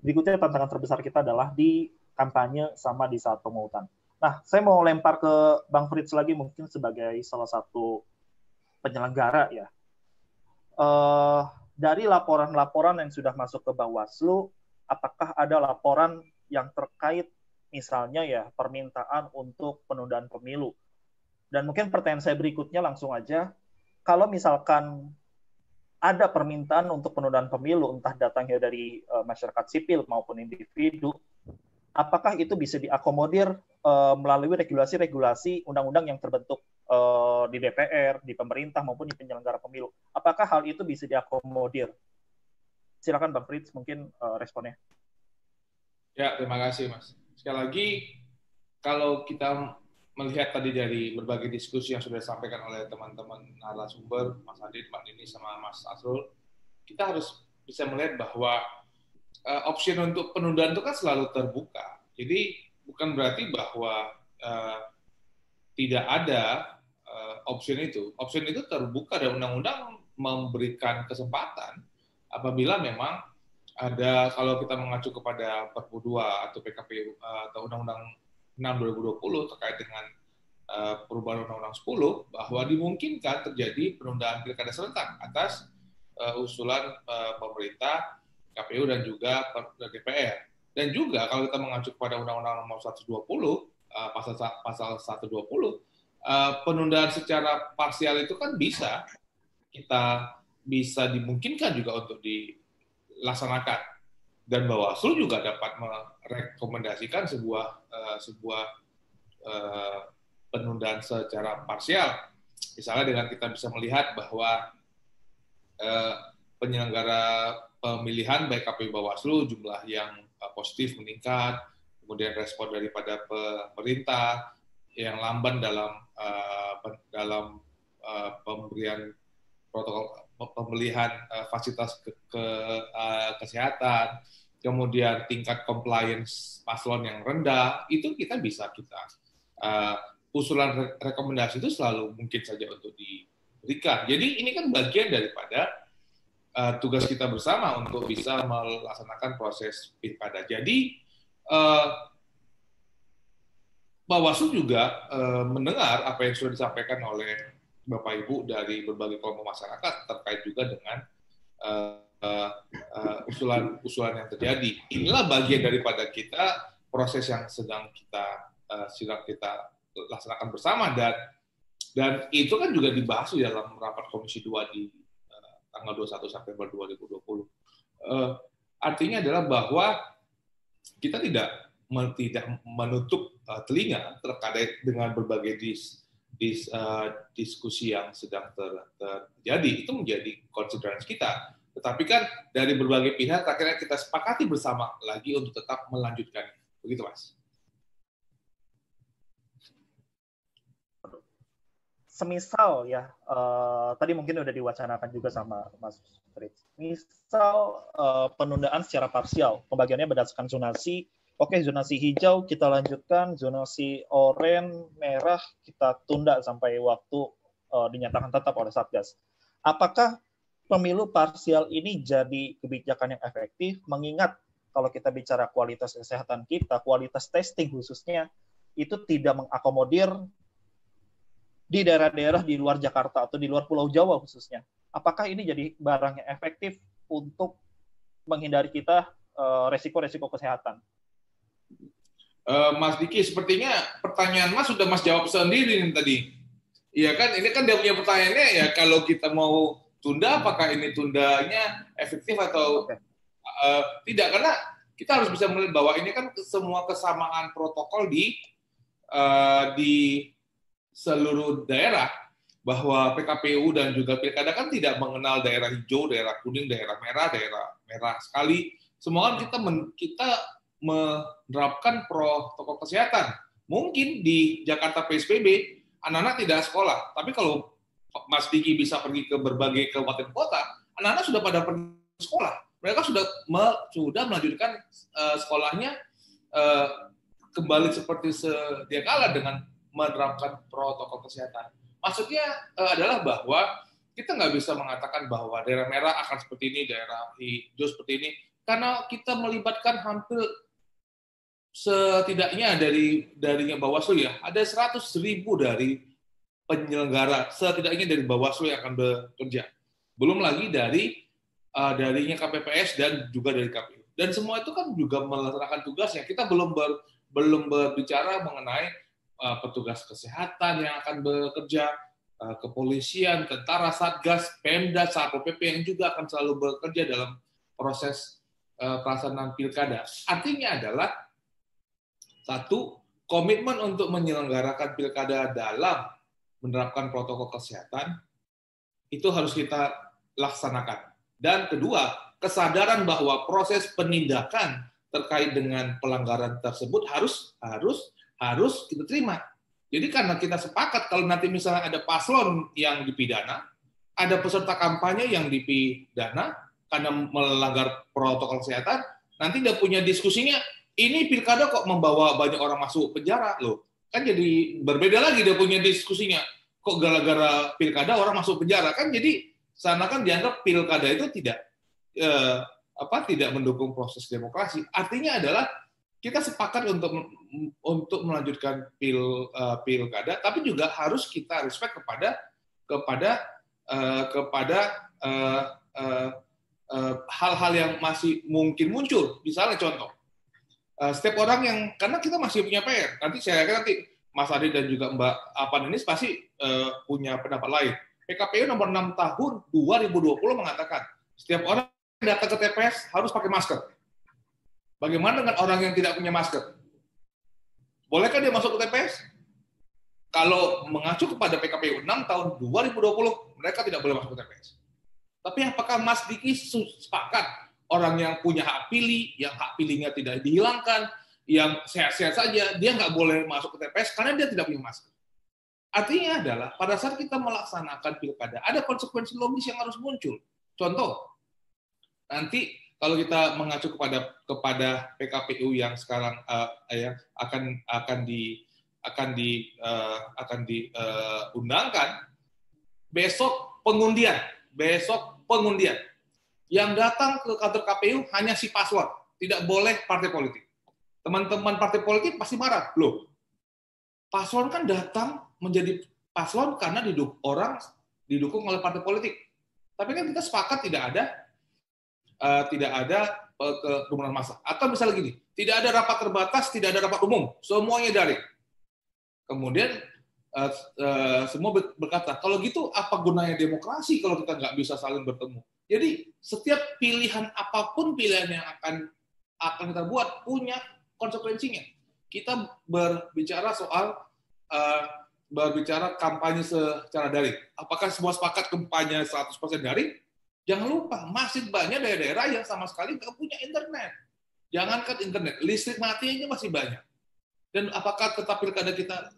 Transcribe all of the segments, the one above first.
Berikutnya tantangan terbesar kita adalah di kampanye sama di saat pemungutan. Nah, saya mau lempar ke Bang Fritz lagi mungkin sebagai salah satu penyelenggara ya. Dari laporan-laporan yang sudah masuk ke Bawaslu, apakah ada laporan yang terkait misalnya ya permintaan untuk penundaan pemilu? Dan mungkin pertanyaan saya berikutnya langsung aja, kalau misalkan ada permintaan untuk penundaan pemilu, entah datangnya dari masyarakat sipil maupun individu, apakah itu bisa diakomodir melalui regulasi-regulasi undang-undang yang terbentuk di DPR, di pemerintah maupun di penyelenggara pemilu? Apakah hal itu bisa diakomodir? Silakan Bang Fritz, mungkin responnya. Ya, terima kasih Mas. Sekali lagi, kalau kita melihat tadi dari berbagai diskusi yang sudah disampaikan oleh teman-teman narasumber, Mas Adit, Mbak Nini, sama Mas Asrul, kita harus bisa melihat bahwa opsi untuk penundaan itu kan selalu terbuka. Jadi bukan berarti bahwa tidak ada opsi itu. Opsi itu terbuka dan undang-undang memberikan kesempatan apabila memang ada, kalau kita mengacu kepada Perpu 2 atau PKPU atau Undang-Undang 6 2020 terkait dengan perubahan Undang-Undang 10, bahwa dimungkinkan terjadi penundaan pilkada serentak atas usulan pemerintah, KPU dan juga DPR. Dan juga kalau kita mengacu kepada Undang-Undang Nomor 120 pasal 120, penundaan secara parsial itu kan bisa dimungkinkan juga untuk dilaksanakan, dan Bawaslu juga dapat merekomendasikan sebuah penundaan secara parsial. Misalnya dengan kita bisa melihat bahwa penyelenggara pemilihan baik KPU Bawaslu jumlah yang positif meningkat, kemudian respon daripada pemerintah yang lamban dalam pemberian protokol pembelian fasilitas kesehatan, kemudian tingkat compliance paslon yang rendah, itu kita usulan rekomendasi itu selalu mungkin saja untuk diberikan. Jadi ini kan bagian daripada tugas kita bersama untuk bisa melaksanakan proses pilkada. Jadi Bawaslu juga mendengar apa yang sudah disampaikan oleh Bapak Ibu dari berbagai kelompok masyarakat terkait juga dengan usulan yang terjadi. Inilah bagian daripada kita proses yang sedang kita laksanakan bersama, dan itu kan juga dibahas di dalam rapat Komisi 2 di tanggal 21 September 2020. Artinya adalah bahwa kita tidak menutup telinga terkait dengan berbagai diskusi yang sedang terjadi. Itu menjadi konsiderasi kita. Tetapi kan dari berbagai pihak akhirnya kita sepakati bersama lagi untuk tetap melanjutkan. Begitu, Mas. Semisal ya, tadi mungkin udah diwacanakan juga sama Mas Fritz. Misal penundaan secara parsial, pembagiannya berdasarkan zonasi. Oke, zonasi hijau kita lanjutkan, zonasi oranye, merah kita tunda sampai waktu dinyatakan tetap oleh Satgas. Apakah pemilu parsial ini jadi kebijakan yang efektif, mengingat kalau kita bicara kualitas kesehatan kita, kualitas testing khususnya, itu tidak mengakomodir di daerah-daerah di luar Jakarta atau di luar Pulau Jawa khususnya. Apakah ini jadi barang yang efektif untuk menghindari kita resiko-resiko kesehatan? Mas Diki, sepertinya pertanyaan Mas sudah Mas jawab sendiri nih tadi. Iya kan, ini kan dia punya pertanyaannya ya, kalau kita mau tunda, apakah ini tundanya efektif atau tidak? Karena kita harus bisa melihat bahwa ini kan semua kesamaan protokol di seluruh daerah, bahwa PKPU dan juga Pilkada kan tidak mengenal daerah hijau, daerah kuning, daerah merah sekali. Semua kan kita menerapkan protokol kesehatan. Mungkin di Jakarta PSBB, anak-anak tidak sekolah. Tapi kalau Mas Diki bisa pergi ke berbagai kabupaten kota, anak-anak sudah pada pergi sekolah. Mereka sudah melanjutkan sekolahnya kembali seperti sedia kala dengan menerapkan protokol kesehatan. Maksudnya adalah bahwa kita nggak bisa mengatakan bahwa daerah merah akan seperti ini, daerah hijau seperti ini. karena kita melibatkan hampir setidaknya darinya Bawaslu ya, ada 100.000 dari penyelenggara, setidaknya dari Bawaslu yang akan bekerja. Belum lagi darinya KPPS dan juga dari KPU. Dan semua itu kan juga melaksanakan tugasnya. Kita belum berbicara mengenai petugas kesehatan yang akan bekerja, kepolisian, tentara, satgas, Pemda, Satpol PP yang juga akan selalu bekerja dalam proses pelaksanaan pilkada. Artinya adalah satu, komitmen untuk menyelenggarakan pilkada dalam menerapkan protokol kesehatan itu harus kita laksanakan. Dan kedua, kesadaran bahwa proses penindakan terkait dengan pelanggaran tersebut harus kita terima. Jadi karena kita sepakat kalau nanti misalnya ada paslon yang dipidana, ada peserta kampanye yang dipidana karena melanggar protokol kesehatan, nanti dia punya diskusinya, ini pilkada kok membawa banyak orang masuk penjara loh. Kan jadi berbeda lagi dia punya diskusinya. Kok gara-gara pilkada orang masuk penjara? Kan jadi sana kan dianggap pilkada itu tidak mendukung proses demokrasi. Artinya adalah kita sepakat untuk melanjutkan pilkada, tapi juga harus kita respect kepada hal-hal yang masih mungkin muncul. Misalnya contoh, setiap orang yang, karena kita masih punya PR, nanti saya kira nanti Mas Adi dan juga Mbak Apan ini pasti punya pendapat lain. PKPU nomor 6 tahun 2020 mengatakan setiap orang yang datang ke TPS harus pakai masker. Bagaimana dengan orang yang tidak punya masker? Bolehkah dia masuk ke TPS? Kalau mengacu kepada PKPU 6 tahun 2020, mereka tidak boleh masuk ke TPS. Tapi apakah Mas Diki sepakat orang yang punya hak pilih, yang hak pilihnya tidak dihilangkan, yang sehat-sehat saja, dia nggak boleh masuk ke TPS karena dia tidak punya masker. Artinya adalah pada saat kita melaksanakan pilkada, ada konsekuensi logis yang harus muncul. Contoh, nanti kalau kita mengacu kepada PKPU yang sekarang akan diundangkan, besok pengundian. Yang datang ke kantor KPU hanya si paslon, tidak boleh partai politik. Teman-teman partai politik pasti marah. Loh, paslon kan datang menjadi paslon karena didukung oleh partai politik. Tapi kan kita sepakat tidak ada kerumunan massa. Atau misalnya gini, tidak ada rapat terbatas, tidak ada rapat umum, semuanya daring. Kemudian semua berkata, kalau gitu apa gunanya demokrasi kalau kita nggak bisa saling bertemu? Jadi setiap pilihan apapun pilihan yang akan kita buat punya konsekuensinya. Kita berbicara soal kampanye secara daring. Apakah semua sepakat kampanye 100% daring? Jangan lupa, masih banyak daerah-daerah yang sama sekali nggak punya internet. Jangankan internet, listrik mati aja masih banyak. Dan apakah tetap pilkada kita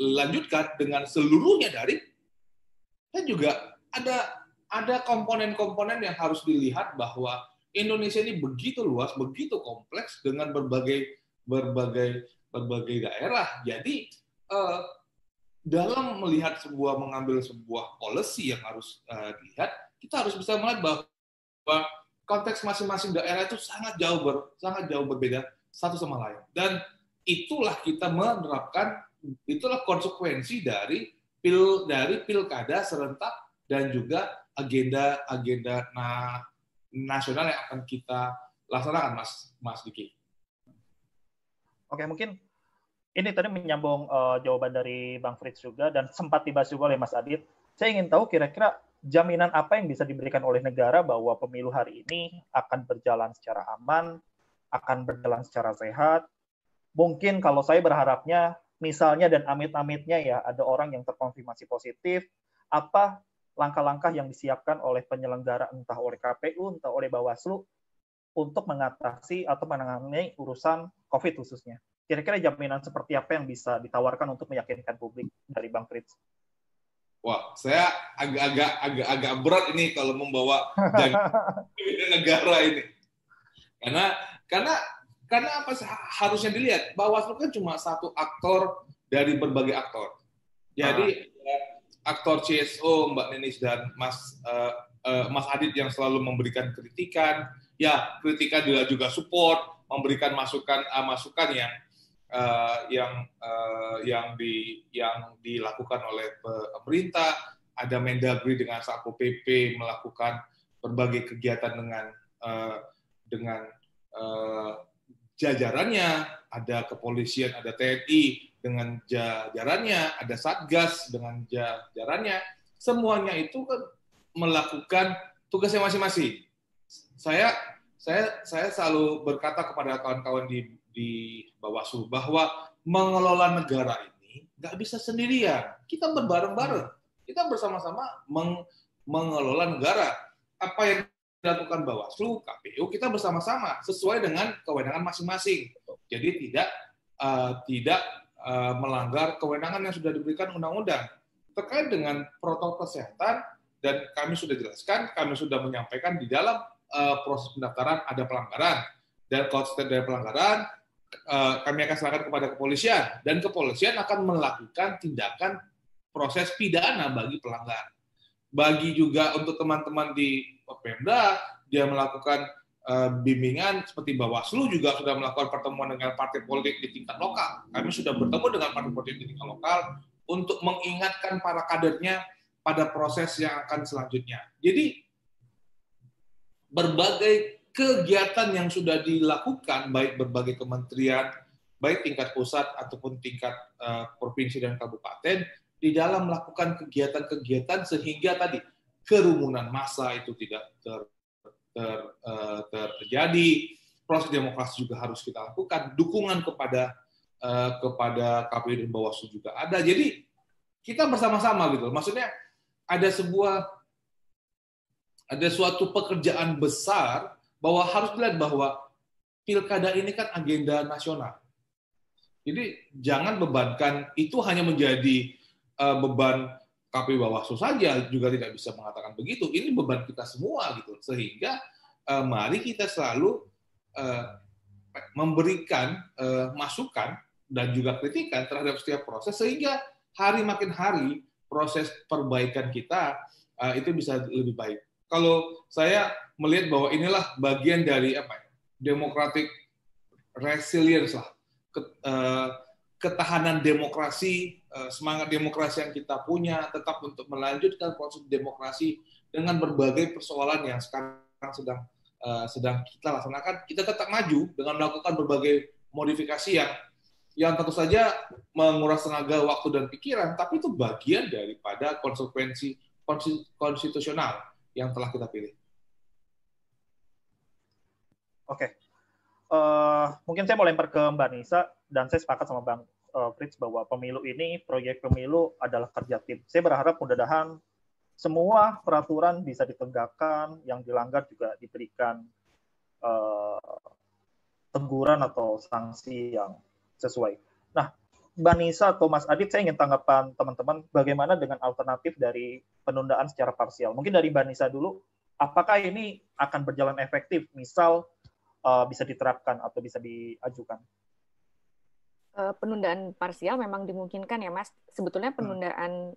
lanjutkan dengan seluruhnya daring? Dan juga ada komponen-komponen yang harus dilihat bahwa Indonesia ini begitu luas, begitu kompleks dengan berbagai daerah. Jadi dalam mengambil sebuah policy yang harus dilihat, kita harus bisa melihat bahwa konteks masing-masing daerah itu sangat jauh berbeda satu sama lain. Dan itulah kita menerapkan, itulah konsekuensi dari pilkada serentak dan juga agenda nasional yang akan kita laksanakan, Mas Diki. Oke, mungkin ini tadi menyambung jawaban dari Bang Frits juga dan sempat dibahas juga oleh Mas Adit. Saya ingin tahu kira-kira jaminan apa yang bisa diberikan oleh negara bahwa pemilu hari ini akan berjalan secara aman, akan berjalan secara sehat. Mungkin kalau saya berharapnya, misalnya dan amit-amitnya ya, ada orang yang terkonfirmasi positif, apa langkah-langkah yang disiapkan oleh penyelenggara, entah oleh KPU, entah oleh Bawaslu, untuk mengatasi atau menangani urusan COVID khususnya. Kira-kira jaminan seperti apa yang bisa ditawarkan untuk meyakinkan publik dari Bang Frits? Wah, saya agak berat ini kalau membawa negara ini. Karena apa harusnya dilihat, Bawaslu kan cuma satu aktor dari berbagai aktor. Jadi aktor CSO Mbak Nenis dan Mas Adit yang selalu memberikan kritikan, ya kritikan juga support, memberikan masukan yang dilakukan oleh pemerintah. Ada Mendagri dengan Satpol PP melakukan berbagai kegiatan dengan jajarannya, ada kepolisian, ada TNI dengan jajarannya, ada Satgas dengan jajarannya. Semuanya itu kan melakukan tugasnya masing-masing. Saya selalu berkata kepada kawan-kawan di Bawaslu bahwa mengelola negara ini nggak bisa sendirian. Kita berbareng-bareng. Kita bersama-sama mengelola negara. Apa yang dilakukan Bawaslu, KPU, kita bersama-sama sesuai dengan kewenangan masing-masing. Jadi tidak melanggar kewenangan yang sudah diberikan undang-undang. Terkait dengan protokol kesehatan, dan kami sudah jelaskan, kami sudah menyampaikan di dalam proses pendaftaran ada pelanggaran. Dan kalau ada pelanggaran, kami akan serahkan kepada kepolisian. Dan kepolisian akan melakukan tindakan proses pidana bagi pelanggar. Bagi juga untuk teman-teman di Pemda, dia melakukan bimbingan seperti Bawaslu juga sudah melakukan pertemuan dengan partai politik di tingkat lokal. Kami sudah bertemu dengan partai politik di tingkat lokal untuk mengingatkan para kadernya pada proses yang akan selanjutnya. Jadi berbagai kegiatan yang sudah dilakukan, baik berbagai kementerian, baik tingkat pusat ataupun tingkat provinsi dan kabupaten, di dalam melakukan kegiatan-kegiatan sehingga tadi kerumunan massa itu tidak terjadi. Proses demokrasi juga harus kita lakukan. Dukungan kepada KPU dan Bawaslu juga ada. Jadi kita bersama-sama gitu. Maksudnya ada suatu pekerjaan besar bahwa harus dilihat bahwa pilkada ini kan agenda nasional. Jadi jangan bebankan itu hanya menjadi beban KPU Bawaslu saja, juga tidak bisa mengatakan begitu. Ini beban kita semua gitu. Sehingga mari kita selalu memberikan masukan dan juga kritikan terhadap setiap proses sehingga hari makin hari proses perbaikan kita itu bisa lebih baik. Kalau saya melihat bahwa inilah bagian dari democratic resilience lah, ketahanan demokrasi, semangat demokrasi yang kita punya, tetap untuk melanjutkan proses demokrasi dengan berbagai persoalan yang sekarang sedang kita laksanakan. Kita tetap maju dengan melakukan berbagai modifikasi yang tentu saja menguras tenaga, waktu dan pikiran, tapi itu bagian daripada konsekuensi konstitusional yang telah kita pilih. Oke. Mungkin saya mau lempar ke Mbak Nisa, dan saya sepakat sama Bang Fritz bahwa pemilu ini, proyek pemilu adalah kerja tim. Saya berharap mudah-mudahan semua peraturan bisa ditegakkan, yang dilanggar juga diberikan teguran atau sanksi yang sesuai. Nah, Mbak Nisa atau Mas Adit, saya ingin tanggapan teman-teman bagaimana dengan alternatif dari penundaan secara parsial. Mungkin dari Mbak Nisa dulu, apakah ini akan berjalan efektif, misal bisa diterapkan atau bisa diajukan? Penundaan parsial memang dimungkinkan ya, Mas. Sebetulnya penundaan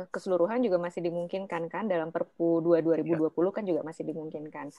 keseluruhan juga masih dimungkinkan kan, dalam Perpu 2 2020 kan juga masih dimungkinkan.